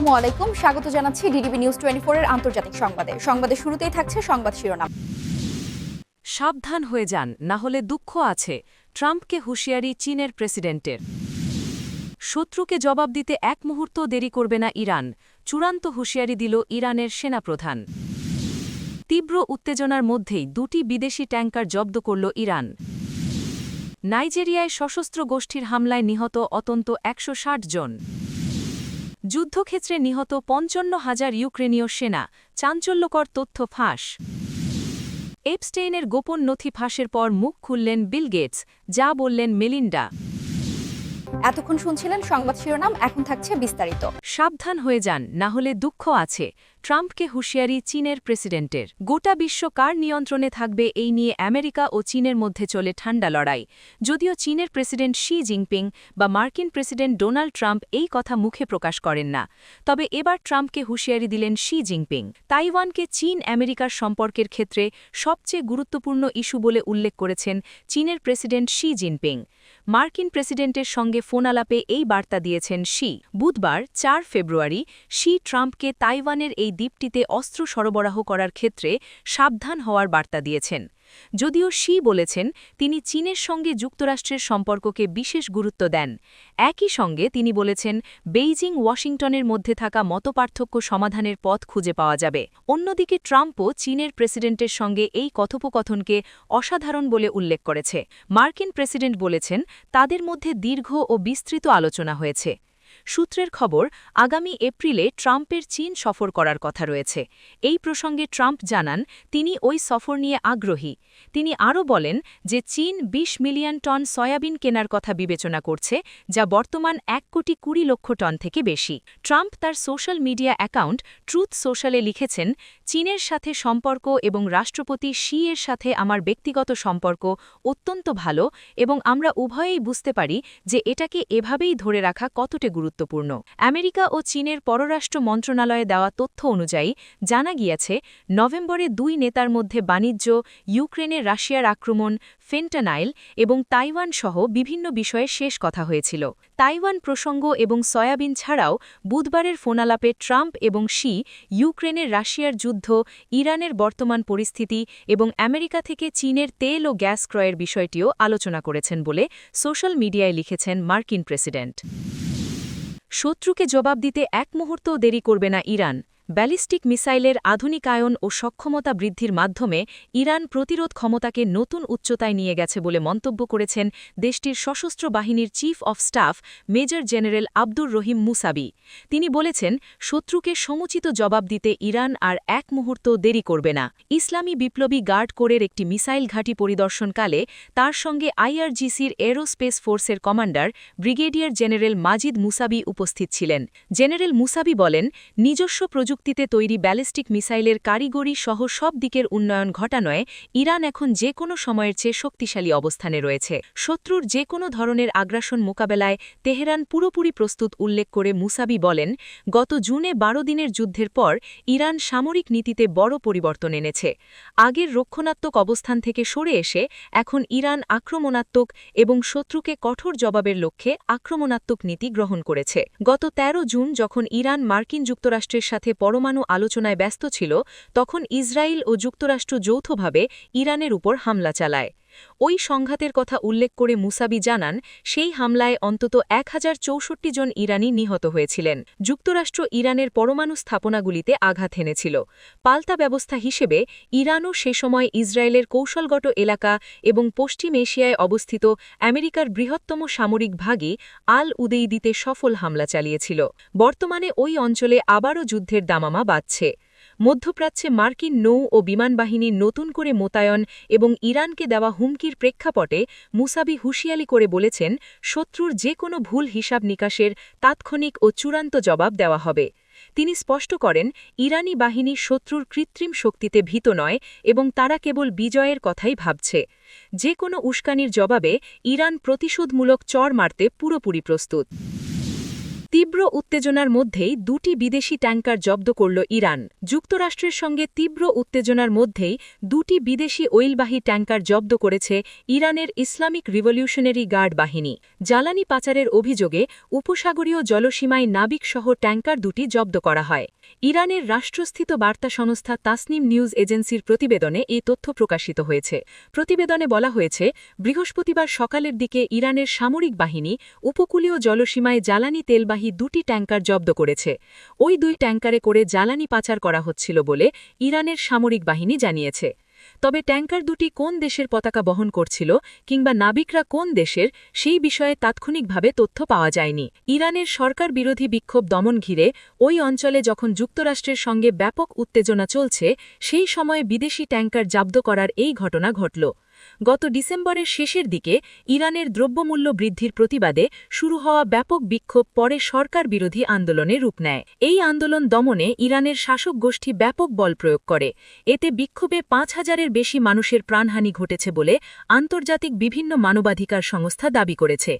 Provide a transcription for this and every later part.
আসসালামু আলাইকুম, স্বাগত জানাচ্ছি ডিডিবি নিউজ 24 এর আন্তর্জাতিক সংবাদে। সংবাদের শুরুতেই থাকছে সংবাদ শিরোনাম। সাবধান হয়ে যান, না হলে দুঃখ আছে। ট্রাম্পকে হুঁশিয়ারি চীনের প্রেসিডেন্টের। শত্রুকে জবাব দিতে এক মুহূর্ত দেরি করবে না ইরান, চূড়ান্ত হুঁশিয়ারি দিল ইরানের সেনাপ্রধান। তীব্র উত্তেজনার মধ্যেই দুটি বিদেশি ট্যাঙ্কার জব্দ করল ইরান। নাইজেরিয়ায় সশস্ত্র গোষ্ঠীর হামলায় নিহত অন্তত ১৬০ জন। যুদ্ধক্ষেত্রে নিহত ৫৫,০০০ ইউক্রেনীয় সেনা, চাঞ্চল্যকর তথ্য ফাঁস। এপস্টেইনের গোপন নথি ফাঁসের পর মুখ খুললেন বিল গেটস, যা বললেন মেলিন্ডা। এতক্ষণ শুনছিলেন সংবাদ শিরোনাম, এখন থাকছে বিস্তারিত। সাবধান হয়ে যান, না হলে দুঃখ আছে। ট্রাম্পকে হুঁশিয়ারি চীনের প্রেসিডেন্টের। গোটা বিশ্ব কার নিয়ন্ত্রণে থাকবে এই নিয়ে আমেরিকা ও চীনের মধ্যে চলে ঠান্ডা লড়াই। যদিও চীনের প্রেসিডেন্ট শি জিনপিং বা মার্কিন প্রেসিডেন্ট ডোনাল্ড ট্রাম্প এই কথা মুখে প্রকাশ করেন না, তবে এবার ট্রাম্পকে হুঁশিয়ারি দিলেন শি জিনপিং। তাইওয়ানকে চীন আমেরিকার সম্পর্কের ক্ষেত্রে সবচেয়ে গুরুত্বপূর্ণ ইস্যু বলে উল্লেখ করেছেন চীনের প্রেসিডেন্ট শি জিনপিং। মার্কিন প্রেসিডেন্টের সঙ্গে ফোন আলাপে এই বার্তা দিয়েছেন শি। বুধবার ৪ ফেব্রুয়ারি শি ট্রাম্পকে তাইওয়ানের এই দ্বীপটিতে অস্ত্র সরবরাহ করার ক্ষেত্রে সাবধান হওয়ার বার্তা দিয়েছেন। যদিও শি বলেছেন তিনি চীনের সঙ্গে যুক্তরাষ্ট্রের সম্পর্ককে বিশেষ গুরুত্ব দেন। একই সঙ্গে তিনি বলেছেন বেইজিং ওয়াশিংটনের মধ্যে থাকা মতপার্থক্য সমাধানের পথ খুঁজে পাওয়া যাবে। অন্যদিকে ট্রাম্পও চীনের প্রেসিডেন্টের সঙ্গে এই কথোপকথনকে অসাধারণ বলে উল্লেখ করেছে। মার্কিন প্রেসিডেন্ট বলেছেন তাদের মধ্যে দীর্ঘ ও বিস্তৃত আলোচনা হয়েছে। সূত্রের খবর, আগামী এপ্রিলে ট্রাম্পের চীন সফর করার কথা রয়েছে। এই প্রসঙ্গে ট্রাম্প জানান তিনি ওই সফর নিয়ে আগ্রহী। তিনি আরও বলেন যে চীন ২০ মিলিয়ন টন সয়াবিন কেনার কথা বিবেচনা করছে, যা বর্তমান ১,২০,০০,০০০ টন থেকে বেশি। ট্রাম্প তার সোশ্যাল মিডিয়া অ্যাকাউন্ট ট্রুথ সোশ্যালে লিখেছেন, চীনের সাথে সম্পর্ক এবং রাষ্ট্রপতি শি এর সাথে আমার ব্যক্তিগত সম্পর্ক অত্যন্ত ভালো এবং আমরা উভয়েই বুঝতে পারি যে এটাকে এভাবেই ধরে রাখা কতটা গুরুত্বপূর্ণ। আমেরিকা ও চীনের পররাষ্ট্র মন্ত্রণালয়ে দেওয়া তথ্য অনুযায়ী জানা গিয়েছে, নভেম্বরে দুই নেতার মধ্যে বাণিজ্য, ইউক্রেনে রাশিয়ার আক্রমণ, ফেন্টানাইল এবং তাইওয়ান সহ বিভিন্ন বিষয়ে শেষ কথা হয়েছিল। তাইওয়ান প্রসঙ্গ এবং সয়াবিন ছাড়াও বুধবারের ফোনালাপে ট্রাম্প এবং শি ইউক্রেনের রাশিয়ার যুদ্ধ, ইরানের বর্তমান পরিস্থিতি এবং আমেরিকা থেকে চীনের তেল ও গ্যাস ক্রয়ের বিষয়টিও আলোচনা করেছেন বলে সোশ্যাল মিডিয়ায় লিখেছেন মার্কিন প্রেসিডেন্ট। শত্রুকে জবাব দিতে এক মুহূর্তও দেরি করবে না ইরান। ব্যালিস্টিক মিসাইলের আধুনিকায়ন ও সক্ষমতা বৃদ্ধির মাধ্যমে ইরান প্রতিরোধ ক্ষমতাকে নতুন উচ্চতায় নিয়ে গেছে বলে মন্তব্য করেছেন দেশটির সশস্ত্র বাহিনীর chief of staff major general Abdur Rahim মুসাবি। তিনি বলেছেন, শত্রুকে সমুচিত জবাব দিতে ইরান আর এক মুহূর্ত দেরি করবে না। ইসলামী বিপ্লবী গার্ড কোরের একটি মিসাইল ঘাঁটি পরিদর্শনকালে তার সঙ্গে আইআরজিসির এরোস্পেস ফোর্সের কমান্ডার ব্রিগেডিয়ার জেনারেল মাজিদ মুসাবি উপস্থিত ছিলেন। জেনারেল মুসাবি বলেন, নিজস্ব প্রযুক্তিতে তৈরি ব্যালিস্টিক মিসাইলের কারিগরি সহ সব দিকের উন্নয়ন ঘটানোয় ইরান এখন যে কোনো সময়ের চেয়ে শক্তিশালী অবস্থানে রয়েছে। শত্রুর যে কোনো ধরনের আগ্রাসন মোকাবেলায় তেহরান পুরোপুরি প্রস্তুত উল্লেখ করে মুসাবি বলেন, গত জুনে ১২ দিনের যুদ্ধের পর ইরান সামরিক নীতিতে বড় পরিবর্তন এনেছে। আগের রক্ষণাত্মক অবস্থান থেকে সরে এসে এখন ইরান আক্রমণাত্মক এবং শত্রুকে কঠোর জবাবের লক্ষ্যে আক্রমণাত্মক নীতি গ্রহণ করেছে। গত ১৩ জুন যখন ইরান মার্কিন যুক্তরাষ্ট্রের সাথে পরমাণু আলোচনায় ব্যস্ত ছিল, তখন ইসরায়েল ও যুক্তরাষ্ট্র যৌথভাবে ইরানের উপর হামলা চালায়। ওই সংঘাতের কথা উল্লেখ করে মুসাবি জানান, সেই হামলায় অন্তত ১,০৬৪ জন ইরানি নিহত হয়েছিলেন। যুক্তরাষ্ট্র ইরানের পরমাণু স্থাপনাগুলিতে আঘাত হেনেছিল। পাল্টা ব্যবস্থা হিসেবে ইরানও সে সময় ইসরায়েলের কৌশলগত এলাকা এবং পশ্চিম এশিয়ায় অবস্থিত আমেরিকার বৃহত্তম সামরিক ভাগী আল উদেইদিতে সফল হামলা চালিয়েছিল। বর্তমানে ওই অঞ্চলে আবারও যুদ্ধের দামামা বাজছে। মধ্যপ্রাচ্যে মার্কিন নৌ ও বিমানবাহিনীর নতুন করে মোতায়েন এবং ইরানকে দেওয়া হুমকির প্রেক্ষাপটে মুসাবি হুঁশিয়ারি করে বলেছেন, শত্রুর যে কোনো ভুল হিসাব নিকাশের তাৎক্ষণিক ও চূড়ান্ত জবাব দেওয়া হবে। তিনি স্পষ্ট করেন, ইরানি বাহিনী শত্রুর কৃত্রিম শক্তিতে ভীত নয় এবং তারা কেবল বিজয়ের কথাই ভাবছে। যে কোনো উস্কানির জবাবে ইরান প্রতিশোধমূলক চড় মারতে পুরোপুরি প্রস্তুত। তীব্র উত্তেজনার মধ্যেই দুটি বিদেশি ট্যাঙ্কার জব্দ করল ইরান। যুক্তরাষ্ট্রের সঙ্গে তীব্র উত্তেজনার মধ্যেই দুটি বিদেশি অয়েলবাহী ট্যাঙ্কার জব্দ করেছে ইরানের ইসলামিক রিভলিউশনারি গার্ড বাহিনী। জ্বালানি পাচারের অভিযোগে উপসাগরীয় জলসীমায় নাবিকসহ ট্যাঙ্কার দুটি জব্দ করা হয়। ইরানের রাষ্ট্রস্থিত বার্তা সংস্থা তাসনিম নিউজ এজেন্সির প্রতিবেদনে এই তথ্য প্রকাশিত হয়েছে। প্রতিবেদনে বলা হয়েছে, বৃহস্পতিবার সকালের দিকে ইরানের সামরিক বাহিনী উপকূলীয় জলসীমায় জ্বালানি তেলবাহী দুটি ট্যাঙ্কার জব্দ করেছে। ওই দুই ট্যাঙ্কারে করে জ্বালানি পাচার করা হচ্ছিল বলে ইরানের সামরিক বাহিনী জানিয়েছে। তবে ট্যাঙ্কার দুটি কোন দেশের পতাকা বহন করছিল কিংবা নাবিকরা কোন দেশের, সেই বিষয়ে তাৎক্ষণিকভাবে তথ্য পাওয়া যায়নি। ইরানের সরকার বিরোধী বিক্ষোভ দমন ঘিরে ওই অঞ্চলে যখন যুক্তরাষ্ট্রের সঙ্গে ব্যাপক উত্তেজনা চলছে, সেই সময়ে বিদেশি ট্যাঙ্কার জব্দ করার এই ঘটনা ঘটল। গত ডিসেম্বরের শেষের দিকে ইরানের দ্রব্যমূল্য বৃদ্ধির প্রতিবাদে শুরু হওয়া ব্যাপক বিক্ষোভ পরে সরকার বিরোধী আন্দোলনে রূপ নেয়। এই আন্দোলন দমনে ইরানের শাসক গোষ্ঠী ব্যাপক বল প্রয়োগ করে। এতে বিক্ষোভে ৫,০০০-এর বেশি মানুষের প্রাণহানি ঘটেছে বলে আন্তর্জাতিক বিভিন্ন মানবাধিকার সংস্থা দাবি করেছে।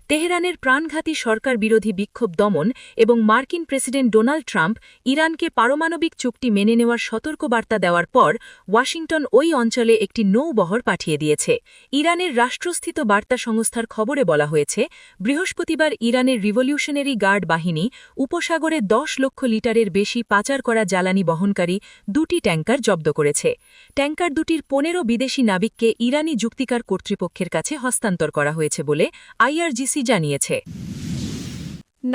তেহরানের প্রাণঘাতী সরকার বিরোধী বিক্ষোভ দমন এবং মার্কিন প্রেসিডেন্ট ডোনাল্ড ট্রাম্প ইরানকে পারমাণবিক চুক্তি মেনে নেওয়ার সতর্কবার্তা দেওয়ার পর ওয়াশিংটন ওই অঞ্চলে একটি নৌবহর পাঠিয়ে দিয়েছে। ইরানের রাষ্ট্রস্থিত বার্তা সংস্থার খবরে বলা হয়েছে, বৃহস্পতিবার ইরানের রিভলিউশনারি গার্ড বাহিনী উপসাগরে ১০ লক্ষ লিটারের বেশি পাচার করা জ্বালানি বহনকারী দুটি ট্যাঙ্কার জব্দ করেছে। ট্যাঙ্কার দুটির ১৫ বিদেশি নাবিককে ইরানি যুক্তিকার কর্তৃপক্ষের কাছে হস্তান্তর করা হয়েছে বলে IRGC জানিয়েছে।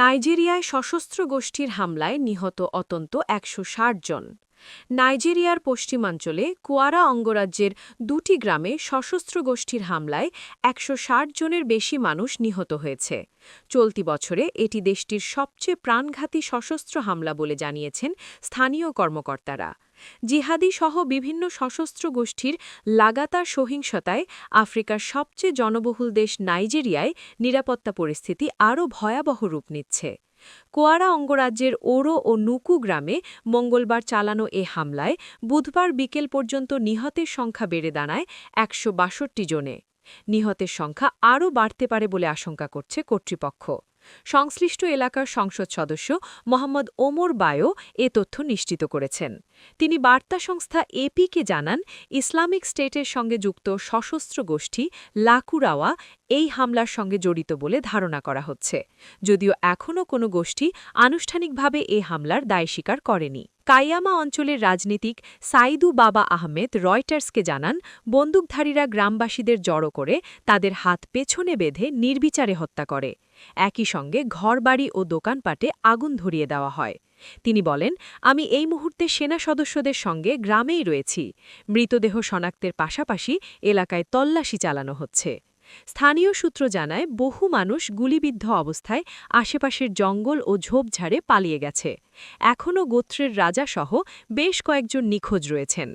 নাইজেরিয়ায় সশস্ত্র গোষ্ঠীর হামলায় নিহত অন্তত ১৬০ জন। নাইজেরিয়ার পশ্চিমাঞ্চলে কোয়ারা অঙ্গরাজ্যের দুটি গ্রামে সশস্ত্র গোষ্ঠীর হামলায় ১৬০ জনের বেশি মানুষ নিহত হয়েছে। চলতি বছরে এটি দেশটির সবচেয়ে প্রাণঘাতী সশস্ত্র হামলা বলে জানিয়েছেন স্থানীয় কর্মকর্তারা। জিহাদি সহ বিভিন্ন সশস্ত্র গোষ্ঠীর লাগাতার সহিংসতায় আফ্রিকার সবচেয়ে জনবহুল দেশ নাইজেরিয়ায় নিরাপত্তা পরিস্থিতি আরও ভয়াবহ রূপ নিচ্ছে। কোয়ারা অঙ্গরাজ্যের ওরো ও নুকু গ্রামে মঙ্গলবার চালানো এ হামলায় বুধবার বিকেল পর্যন্ত নিহতের সংখ্যা বেড়ে দাঁড়ায় ১৬২ জনে। নিহতের সংখ্যা আরও বাড়তে পারে বলে আশঙ্কা করছে কর্তৃপক্ষ। সংশ্লিষ্ট এলাকার সংসদ সদস্য মোহাম্মদ ওমর বায়ো এ তথ্য নিশ্চিত করেছেন। তিনি বার্তা সংস্থা এপিকে জানান, ইসলামিক স্টেটের সঙ্গে যুক্ত সশস্ত্র গোষ্ঠী লাকুরাওয়া এই হামলার সঙ্গে জড়িত বলে ধারণা করা হচ্ছে, যদিও এখনও কোনো গোষ্ঠী আনুষ্ঠানিকভাবে এ হামলার দায় স্বীকার করেনি। কাইয়ামা অঞ্চলের রাজনীতিক সাইদু বাবা আহমেদ রয়টার্সকে জানান, বন্দুকধারীরা গ্রামবাসীদের জড়ো করে তাদের হাত পেছনে বেঁধে নির্বিচারে হত্যা করে। একই সঙ্গে ঘরবাড়ি ও দোকানপাটে আগুন ধরিয়ে দেওয়া হয়। তিনি বলেন, আমি এই মুহূর্তে সেনা সদস্যদের সঙ্গে গ্রামেই রয়েছি। মৃতদেহ শনাক্তের পাশাপাশি এলাকায় তল্লাশি চালানো হচ্ছে। স্থানীয় সূত্র জানায়, বহু মানুষ গুলিবিদ্ধ অবস্থায় আশেপাশের জঙ্গল ও ঝোপঝাড়ে পালিয়ে গেছে। এখনও গোত্রের রাজাসহ বেশ কয়েকজন নিখোঁজ রয়েছেন।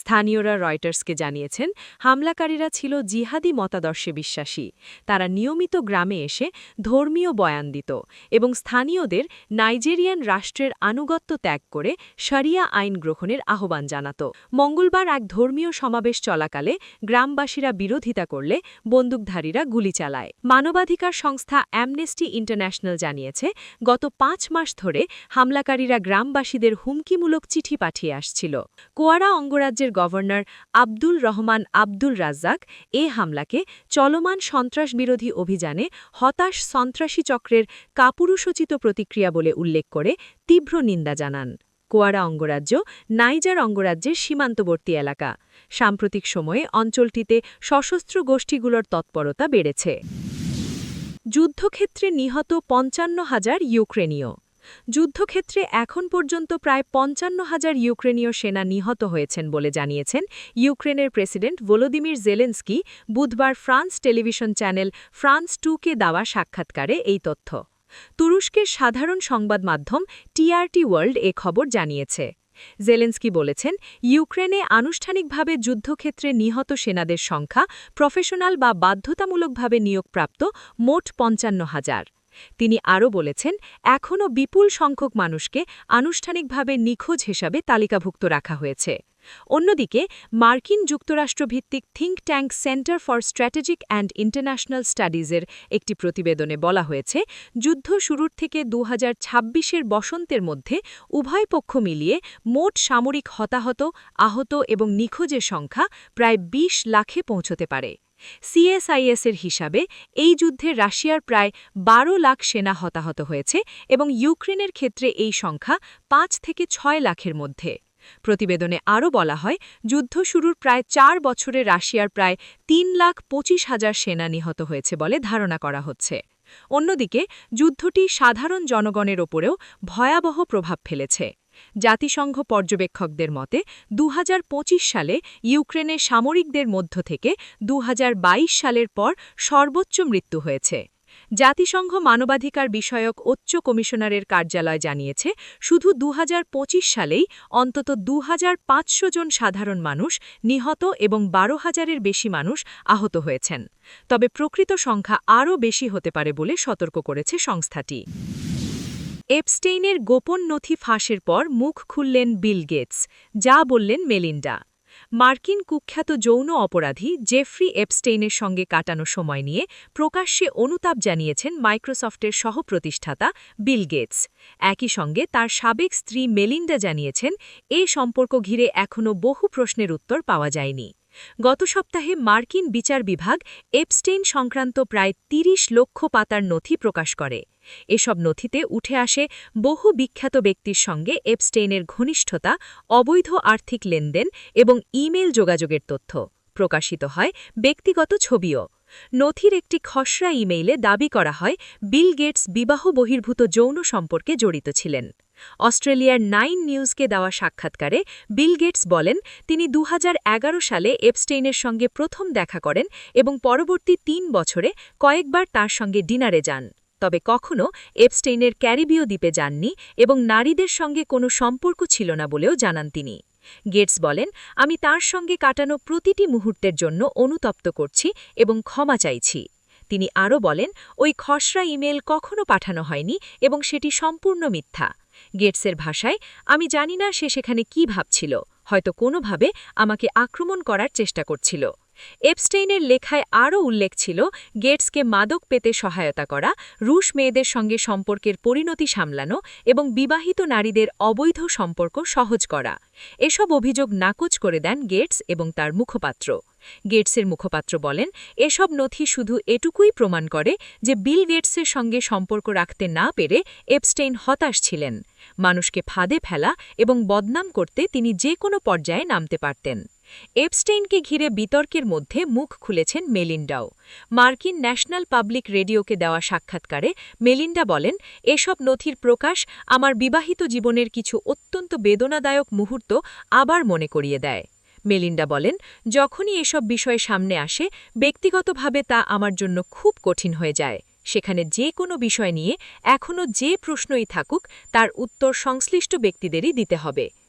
স্থানীয়রা রয়টার্সকে জানিয়েছেন, হামলাকারীরা ছিল জিহাদি মতাদর্শে বিশ্বাসী। তারা নিয়মিত গ্রামে এসে ধর্মীয় বয়ান দিত এবং স্থানীয়দের নাইজেরিয়ান রাষ্ট্রের আনুগত্য ত্যাগ করে শরিয়া আইন গ্রহণের আহ্বান জানাত। মঙ্গলবার এক ধর্মীয় সমাবেশ চলাকালে গ্রামবাসীরা বিরোধিতা করলে বন্দুকধারীরা গুলি চালায়। মানবাধিকার সংস্থা অ্যামনেস্টি ইন্টারন্যাশনাল জানিয়েছে, গত ৫ মাস ধরে হামলাকারীরা গ্রামবাসীদের হুমকিমূলক চিঠি পাঠিয়ে আসছিল। কোয়ারা অঙ্গরাজ্যের গভর্নর আব্দুল রহমান আব্দুল রাজ্জাক এ হামলাকে চলমান সন্ত্রাসবিরোধী অভিযানে হতাশ সন্ত্রাসী চক্রের কাপুরুষোচিত প্রতিক্রিয়া বলে উল্লেখ করে তীব্র নিন্দা জানান। কোয়ারা অঙ্গরাজ্য নাইজার অঙ্গরাজ্যের সীমান্তবর্তী এলাকা। সাম্প্রতিক সময়ে অঞ্চলটিতে সশস্ত্র গোষ্ঠীগুলোর তৎপরতা বেড়েছে। যুদ্ধক্ষেত্রে নিহত ৫৫,০০০ ইউক্রেনীয়। যুদ্ধক্ষেত্রে এখন পর্যন্ত প্রায় ৫৫,০০০ ইউক্রেনীয় সেনা নিহত হয়েছেন বলে জানিয়েছেন ইউক্রেনের প্রেসিডেন্ট ভলোদিমির জেলেনস্কি বুধবার ফ্রান্স টেলিভিশন চ্যানেল ফ্রান্স 2কে দেওয়া সাক্ষাৎকারে এই তথ্য। তুরস্কের সাধারণ সংবাদ মাধ্যম TRT ওয়ার্ল্ড এ খবর জানিয়েছে। জেলেনস্কি বলেছেন, ইউক্রেনে আনুষ্ঠানিকভাবে যুদ্ধক্ষেত্রে নিহত সেনাদের সংখ্যা প্রফেশনাল বা বাধ্যতামূলকভাবে নিয়োগপ্রাপ্ত মোট ৫৫,০০০। তিনি আরও বলেছেন, এখনও বিপুল সংখ্যক মানুষকে আনুষ্ঠানিকভাবে নিখোঁজ হিসাবে তালিকাভুক্ত রাখা হয়েছে। অন্যদিকে মার্কিন যুক্তরাষ্ট্রভিত্তিক think tank centre for strategic and international স্টাডিজের একটি প্রতিবেদনে বলা হয়েছে, যুদ্ধ শুরুর থেকে 2026-এর বসন্তের মধ্যে উভয় পক্ষ মিলিয়ে মোট সামরিক হতাহত, আহত এবং নিখোঁজের সংখ্যা প্রায় 20 লাখে পৌঁছতে পারে। সিএসআইএসের হিসাবে এই যুদ্ধে রাশিয়ার প্রায় 12 লাখ সেনা হতাহত হয়েছে এবং ইউক্রেনের ক্ষেত্রে এই সংখ্যা 5 থেকে 6 লাখের মধ্যে। প্রতিবেদনে আরও বলা হয়, যুদ্ধ শুরুর প্রায় 4 বছরে রাশিয়ার প্রায় 3,25,000 সেনা নিহত হয়েছে বলে ধারণা করা হচ্ছে। অন্যদিকে যুদ্ধটি সাধারণ জনগণের ওপরেও ভয়াবহ প্রভাব ফেলেছে। জাতিসংঘ পর্যবেক্ষকদের মতে 2025 সালে ইউক্রেনের সামরিকদের মধ্য থেকে 2022 সালের পর সর্বোচ্চ মৃত্যু হয়েছে। জাতিসংঘ মানবাধিকার বিষয়ক উচ্চ কমিশনারের কার্যালয় জানিয়েছে, শুধু 2025 সালেই অন্তত 2500 জন সাধারণ মানুষ নিহত এবং 12,000-এর বেশি মানুষ আহত হয়েছেন। তবে প্রকৃত সংখ্যা আরও বেশি হতে পারে বলে সতর্ক করেছে সংস্থাটি। এপস্টেইনের গোপন নথি ফাঁসের পর মুখ খুললেন বিল গেটস, যা বললেন মেলিন্ডা। মার্কিন কুখ্যাত যৌন অপরাধী জেফ্রি এপস্টেইনের সঙ্গে কাটানো সময় নিয়ে প্রকাশ্যে অনুতাপ জানিয়েছেন মাইক্রোসফটের সহপ্রতিষ্ঠাতা বিল গেটস। একই সঙ্গে তার সাবেক স্ত্রী মেলিন্ডা জানিয়েছেন, এ সম্পর্ক ঘিরে এখনও বহু প্রশ্নের উত্তর পাওয়া যায়নি। গত সপ্তাহে মার্কিন বিচার বিভাগ এপস্টেইন সংক্রান্ত প্রায় 30 লক্ষ পাতার নথি প্রকাশ করে। এসব নথিতে উঠে আসে বহু বিখ্যাত ব্যক্তির সঙ্গে এপস্টেইনের ঘনিষ্ঠতা, অবৈধ আর্থিক লেনদেন এবং ইমেল যোগাযোগের তথ্য। প্রকাশিত হয় ব্যক্তিগত ছবিও। নথির একটি খসড়া ইমেইলে দাবি করা হয়, বিল গেটস বিবাহ বহির্ভূত যৌন সম্পর্কে জড়িত ছিলেন। অস্ট্রেলিয়ার 9 নিউজকে দেওয়া সাক্ষাৎকারে বিল গেটস বলেন, তিনি 2011 সালে এপস্টেইনের সঙ্গে প্রথম দেখা করেন এবং পরবর্তী 3 বছরে কয়েকবার তার সঙ্গে ডিনারে যান। তবে কখনও এপস্টেইনের ক্যারিবীয় দ্বীপে যাননি এবং নারীদের সঙ্গে কোনো সম্পর্ক ছিল না বলেও জানান তিনি। গেটস বলেন, আমি তার সঙ্গে কাটানো প্রতিটি মুহূর্তের জন্য অনুতপ্ত করছি এবং ক্ষমা চাইছি। তিনি আরও বলেন, ওই খসড়া ইমেল কখনও পাঠানো হয়নি এবং সেটি সম্পূর্ণ মিথ্যা। গেটসের ভাষায়, আমি জানি না সে সেখানে কী ভাবছিল, হয়তো কোনোভাবে আমাকে আক্রমণ করার চেষ্টা করছিল। এপস্টেইনের লেখায় আরও উল্লেখ ছিল, গেটসকে মাদক পেতে সহায়তা করা, রুশ মেয়েদের সঙ্গে সম্পর্কের পরিণতি সামলানো এবং বিবাহিত নারীদের অবৈধ সম্পর্ক সহজ করা। এসব অভিযোগ নাকচ করে দেন গেটস এবং তার মুখপাত্র। গেটসের মুখপাত্র বলেন, এসব নথি শুধু এটুকুই প্রমাণ করে যে বিল গেটসের সঙ্গে সম্পর্ক রাখতে না পেরে এপস্টেইন হতাশ ছিলেন। মানুষকে ফাঁদে ফেলা এবং বদনাম করতে তিনি যে কোনো পর্যায়ে নামতে পারতেন। এপস্টেইনকে ঘিরে বিতর্কের মধ্যে মুখ খুলেছেন মেলিন্ডাও। মার্কিন ন্যাশনাল পাবলিক রেডিওকে দেওয়া সাক্ষাৎকারে মেলিন্ডা বলেন, এসব নথির প্রকাশ আমার বিবাহিত জীবনের কিছু অত্যন্ত বেদনাদায়ক মুহূর্ত আবার মনে করিয়ে দেয়। মেলিন্ডা বলেন, যখনই এসব বিষয় সামনে আসে, ব্যক্তিগতভাবে তা আমার জন্য খুব কঠিন হয়ে যায়। সেখানে যে কোনো বিষয় নিয়ে এখনও যে প্রশ্নই থাকুক, তার উত্তর সংশ্লিষ্ট ব্যক্তিদেরই দিতে হবে।